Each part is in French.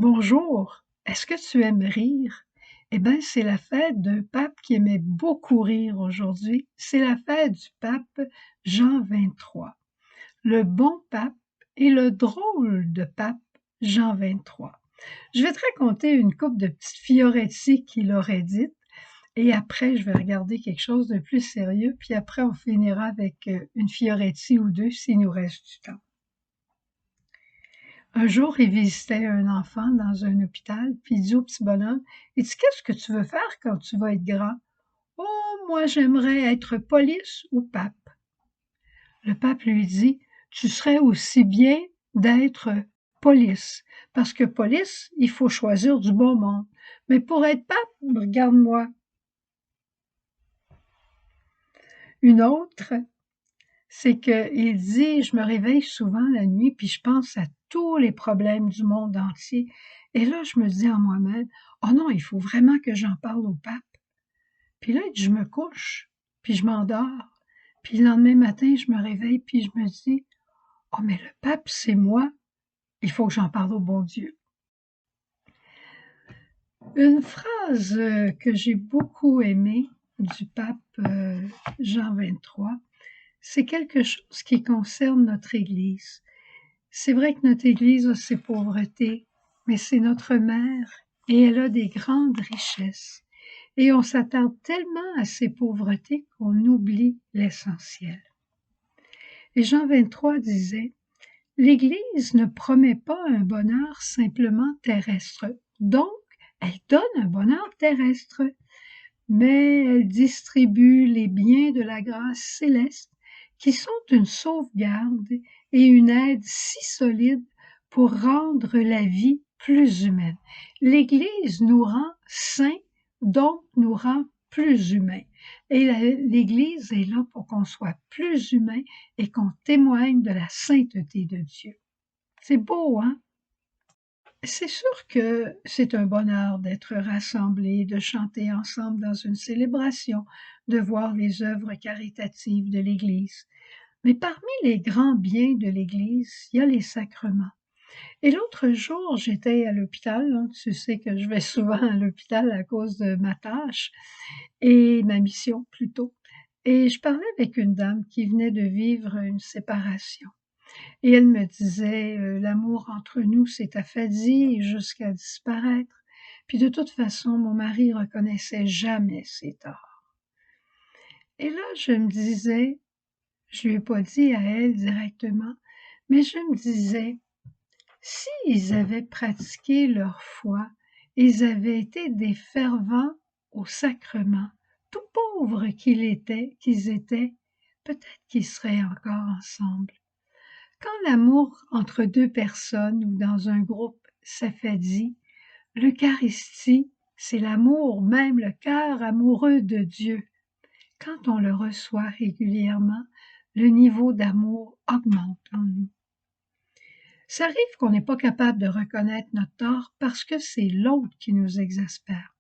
Bonjour, est-ce que tu aimes rire? Eh bien, c'est la fête d'un pape qui aimait beaucoup rire aujourd'hui. C'est la fête du pape Jean XXIII, le bon pape et le drôle de pape Jean XXIII. Je vais te raconter une couple de petites fioretti qu'il aurait dites et après, je vais regarder quelque chose de plus sérieux, puis après, on finira avec une fioretti ou deux s'il nous reste du temps. Un jour, il visitait un enfant dans un hôpital, puis il dit au petit bonhomme, il dit, qu'est-ce que tu veux faire quand tu vas être grand? Oh, moi, j'aimerais être police ou pape. Le pape lui dit, tu serais aussi bien d'être police, parce que police, il faut choisir du bon monde. Mais pour être pape, regarde-moi. Une autre, c'est qu'il dit, je me réveille souvent la nuit, puis je pense à tous les problèmes du monde entier. Et là, je me dis en moi-même, oh non, il faut vraiment que j'en parle au pape. Puis là, je me couche, puis je m'endors. Puis le lendemain matin, je me réveille, puis je me dis, oh, mais le pape, c'est moi. Il faut que j'en parle au bon Dieu. Une phrase que j'ai beaucoup aimée du pape Jean XXIII, c'est quelque chose qui concerne notre Église. C'est vrai que notre Église a ses pauvretés, mais c'est notre mère et elle a des grandes richesses. Et on s'attarde tellement à ces pauvretés qu'on oublie l'essentiel. Et Jean XXIII disait, l'Église ne promet pas un bonheur simplement terrestre, donc elle donne un bonheur terrestre, mais elle distribue les biens de la grâce céleste qui sont une sauvegarde et une aide si solide pour rendre la vie plus humaine. L'Église nous rend saints, donc nous rend plus humains. Et l'Église est là pour qu'on soit plus humain et qu'on témoigne de la sainteté de Dieu. C'est beau, hein? C'est sûr que c'est un bonheur d'être rassemblés, de chanter ensemble dans une célébration, de voir les œuvres caritatives de l'Église. Mais parmi les grands biens de l'Église, il y a les sacrements. Et l'autre jour, j'étais à l'hôpital, hein, tu sais que je vais souvent à l'hôpital à cause de ma tâche et ma mission plutôt. Et je parlais avec une dame qui venait de vivre une séparation. Et elle me disait, l'amour entre nous s'est affadi jusqu'à disparaître. Puis de toute façon, mon mari reconnaissait jamais ses torts. Et là, je me disais, je lui ai pas dit à elle directement, mais je me disais, s'ils avaient pratiqué leur foi, ils avaient été des fervents au sacrement, tout pauvres qu'ils étaient, peut-être qu'ils seraient encore ensemble. Quand l'amour entre deux personnes ou dans un groupe s'affadit, l'Eucharistie, c'est l'amour, même le cœur amoureux de Dieu. Quand on le reçoit régulièrement, le niveau d'amour augmente en nous. Ça arrive qu'on n'est pas capable de reconnaître notre tort parce que c'est l'autre qui nous exaspère.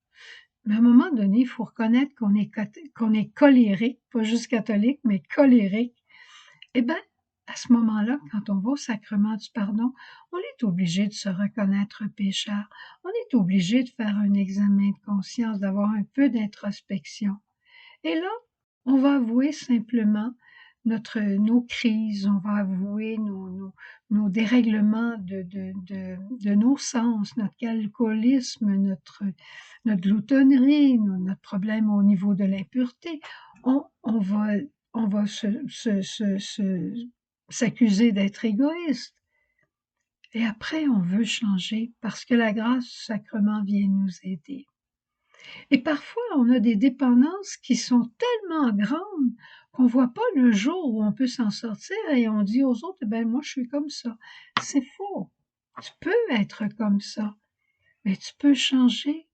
Mais à un moment donné, il faut reconnaître qu'on est colérique, pas juste catholique, mais colérique. Eh bien, à ce moment-là, quand on va au sacrement du pardon, on est obligé de se reconnaître pécheur. On est obligé de faire un examen de conscience, d'avoir un peu d'introspection. Et là, on va avouer simplement nos crises, on va avouer nos dérèglements de nos sens, notre alcoolisme, notre gloutonnerie, notre problème au niveau de l'impureté. On va s'accuser d'être égoïste. Et après, on veut changer parce que la grâce du sacrement vient nous aider. Et parfois, on a des dépendances qui sont tellement grandes qu'on voit pas le jour où on peut s'en sortir et on dit aux autres, ben moi, je suis comme ça. C'est faux. Tu peux être comme ça, mais tu peux changer.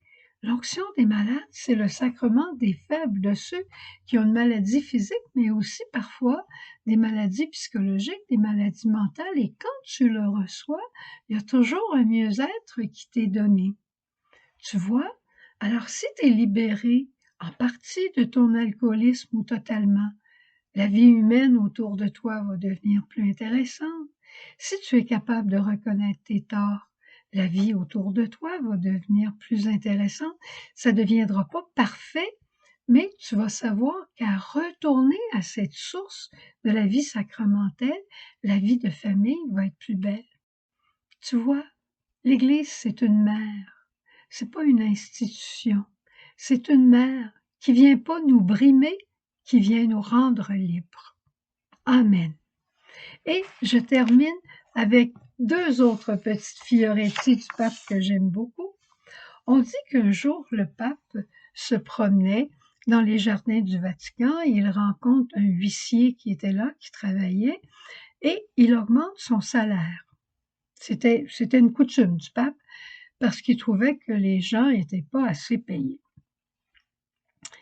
L'onction des malades, c'est le sacrement des faibles, de ceux qui ont une maladie physique, mais aussi parfois des maladies psychologiques, des maladies mentales. Et quand tu le reçois, il y a toujours un mieux-être qui t'est donné. Tu vois? Alors, si tu es libéré en partie de ton alcoolisme ou totalement, la vie humaine autour de toi va devenir plus intéressante. Si tu es capable de reconnaître tes torts, la vie autour de toi va devenir plus intéressante. Ça ne deviendra pas parfait, mais tu vas savoir qu'à retourner à cette source de la vie sacramentelle, la vie de famille va être plus belle. Tu vois, l'Église, c'est une mère, c'est pas une institution. C'est une mère qui vient pas nous brimer, qui vient nous rendre libres. Amen. Et je termine avec 2 autres petites fioretti du pape que j'aime beaucoup. On dit qu'un jour, le pape se promenait dans les jardins du Vatican et il rencontre un huissier qui était là, qui travaillait, et il augmente son salaire. C'était une coutume du pape parce qu'il trouvait que les gens n'étaient pas assez payés.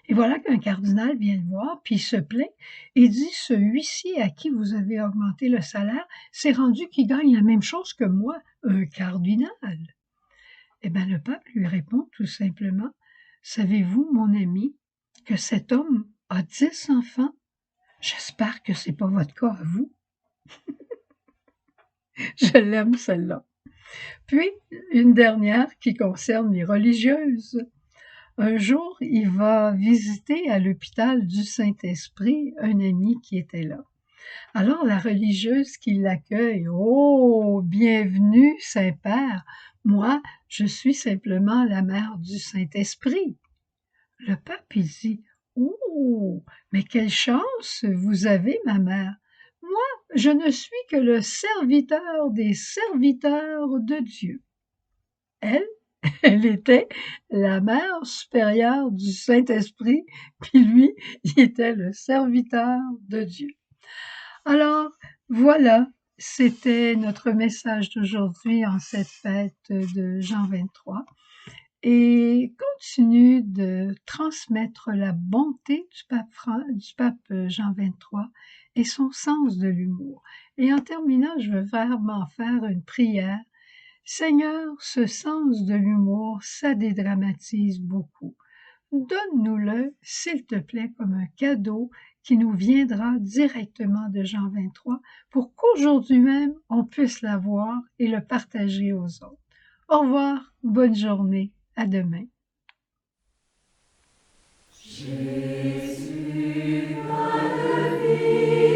Et voilà qu'un cardinal vient le voir, puis il se plaint et dit, ce huissier à qui vous avez augmenté le salaire, s'est rendu qu'il gagne la même chose que moi, un cardinal. Eh bien, le pape lui répond tout simplement, savez-vous, mon ami, que cet homme a 10 enfants? J'espère que c'est pas votre cas à vous. Je l'aime, celle-là. Puis, une dernière qui concerne les religieuses. Un jour, il va visiter à l'hôpital du Saint-Esprit un ami qui était là. Alors la religieuse qui l'accueille, oh, bienvenue Saint-Père, moi, je suis simplement la mère du Saint-Esprit. Le pape, il dit, oh, mais quelle chance vous avez, ma mère. Moi, je ne suis que le serviteur des serviteurs de Dieu. Elle, elle était la mère supérieure du Saint-Esprit, puis lui, il était le serviteur de Dieu. Alors, voilà, c'était notre message d'aujourd'hui en cette fête de Jean 23. Et continue de transmettre la bonté du pape Jean 23 et son sens de l'humour. Et en terminant, je veux vraiment faire une prière. Seigneur, ce sens de l'humour, ça dédramatise beaucoup. Donne-nous-le, s'il te plaît, comme un cadeau qui nous viendra directement de Jean 23 pour qu'aujourd'hui même, on puisse l'avoir et le partager aux autres. Au revoir, bonne journée, à demain. Jésus, ma vie.